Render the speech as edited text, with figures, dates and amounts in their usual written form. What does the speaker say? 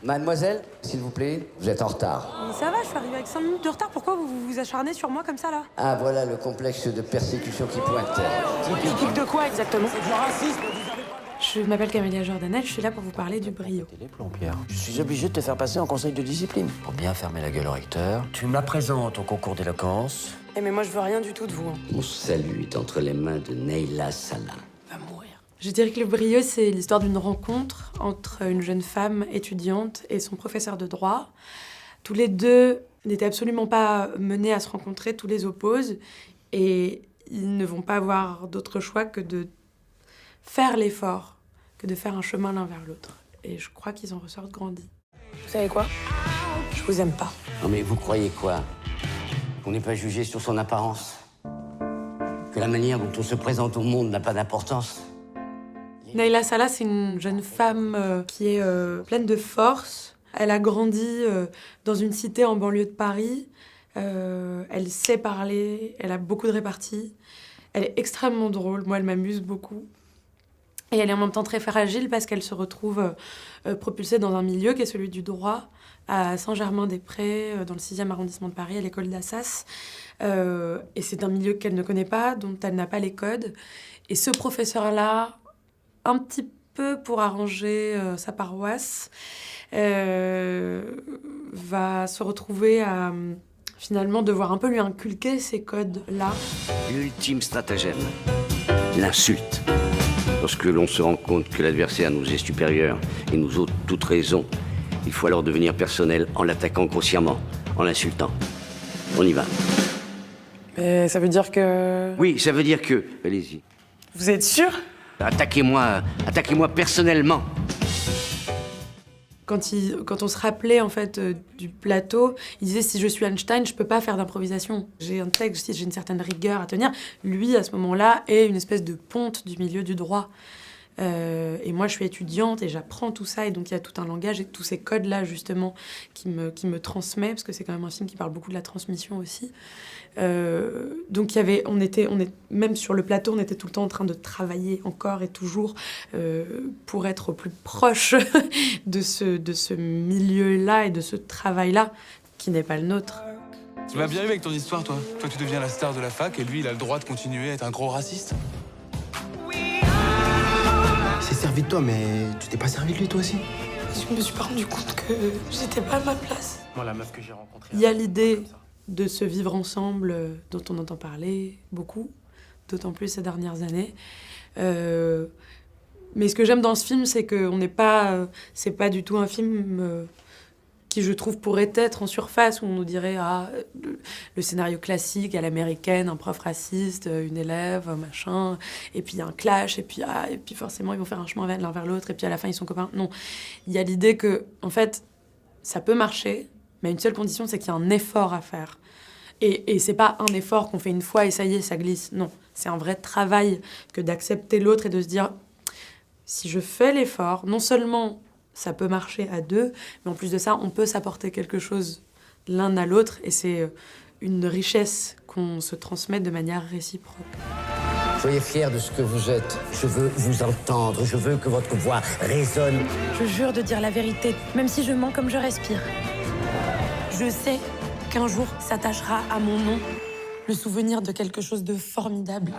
Mademoiselle, s'il vous plaît, vous êtes en retard. Mais ça va, je suis arrivée avec 5 minutes de retard. Pourquoi vous vous acharnez sur moi comme ça, là? Ah, voilà le complexe de persécution qui pointe. Typique de quoi, exactement? C'est du racisme. Je m'appelle Camélia Jordanel, je suis là pour vous parler du brio. Les plombs, Pierre. Je suis obligé de te faire passer en conseil de discipline. Pour bien fermer la gueule au recteur, tu me la présentes au concours d'éloquence. Eh mais moi, je veux rien du tout de vous. Hein. Mon salut est entre les mains de Neyla Salah. Va mourir. Je dirais que le brio, c'est l'histoire d'une rencontre entre une jeune femme étudiante et son professeur de droit. Tous les deux n'étaient absolument pas menés à se rencontrer, tous les opposent. Et ils ne vont pas avoir d'autre choix que de faire l'effort, que de faire un chemin l'un vers l'autre. Et je crois qu'ils en ressortent grandis. Vous savez quoi? Je vous aime pas. Non mais vous croyez quoi? Qu'on n'est pas jugé sur son apparence? Que la manière dont on se présente au monde n'a pas d'importance? Neyla Salah, c'est une jeune femme qui est pleine de force. Elle a grandi dans une cité en banlieue de Paris. Elle sait parler, elle a beaucoup de répartie. Elle est extrêmement drôle, moi elle m'amuse beaucoup. Et elle est en même temps très fragile parce qu'elle se retrouve propulsée dans un milieu qui est celui du droit à Saint-Germain-des-Prés, dans le 6e arrondissement de Paris, à l'école d'Assas. Et c'est un milieu qu'elle ne connaît pas, dont elle n'a pas les codes. Et ce professeur-là, un petit peu pour arranger sa paroisse, va se retrouver à finalement devoir un peu lui inculquer ces codes-là. L'ultime stratagème, l'insulte. Lorsque l'on se rend compte que l'adversaire nous est supérieur et nous ôte toute raison, il faut alors devenir personnel en l'attaquant grossièrement, en l'insultant. On y va. Mais ça veut dire que... Oui, ça veut dire que... Allez-y. Vous êtes sûr? Attaquez-moi personnellement. Quand on se rappelait en fait du plateau, il disait si je suis Einstein, je peux pas faire d'improvisation. J'ai un texte, j'ai une certaine rigueur à tenir. Lui, à ce moment-là, est une espèce de ponte du milieu du droit. Et moi, je suis étudiante et j'apprends tout ça. Et donc, il y a tout un langage et tous ces codes-là, justement, qui me transmet, parce que c'est quand même un film qui parle beaucoup de la transmission aussi. Donc, même sur le plateau, on était tout le temps en train de travailler encore et toujours pour être au plus proche de ce milieu-là et de ce travail-là, qui n'est pas le nôtre. Tu m'as bien eu avec ton histoire, toi. Toi, tu deviens la star de la fac et lui, il a le droit de continuer à être un gros raciste. Il s'est servi de toi, mais tu t'es pas servi de lui, toi aussi? Je me suis pas rendu compte que j'étais pas à ma place. Moi, la meuf que j'ai rencontrée... Il y a l'idée de ce vivre ensemble dont on entend parler beaucoup, d'autant plus ces dernières années. Mais ce que j'aime dans ce film, c'est que c'est pas du tout un film qui, je trouve, pourrait être en surface, où on nous dirait le scénario classique à l'américaine, un prof raciste, une élève, machin, et puis il y a un clash, et puis forcément ils vont faire un chemin l'un vers l'autre, et puis à la fin ils sont copains. Non, il y a l'idée que, en fait, ça peut marcher, mais à une seule condition, c'est qu'il y a un effort à faire. Et c'est pas un effort qu'on fait une fois et ça y est, ça glisse. Non, c'est un vrai travail que d'accepter l'autre et de se dire, si je fais l'effort, non seulement ça peut marcher à deux, mais en plus de ça, on peut s'apporter quelque chose l'un à l'autre, et c'est une richesse qu'on se transmet de manière réciproque. Soyez fiers de ce que vous êtes. Je veux vous entendre, je veux que votre voix résonne. Je jure de dire la vérité, même si je mens comme je respire. Je sais qu'un jour s'attachera à mon nom le souvenir de quelque chose de formidable.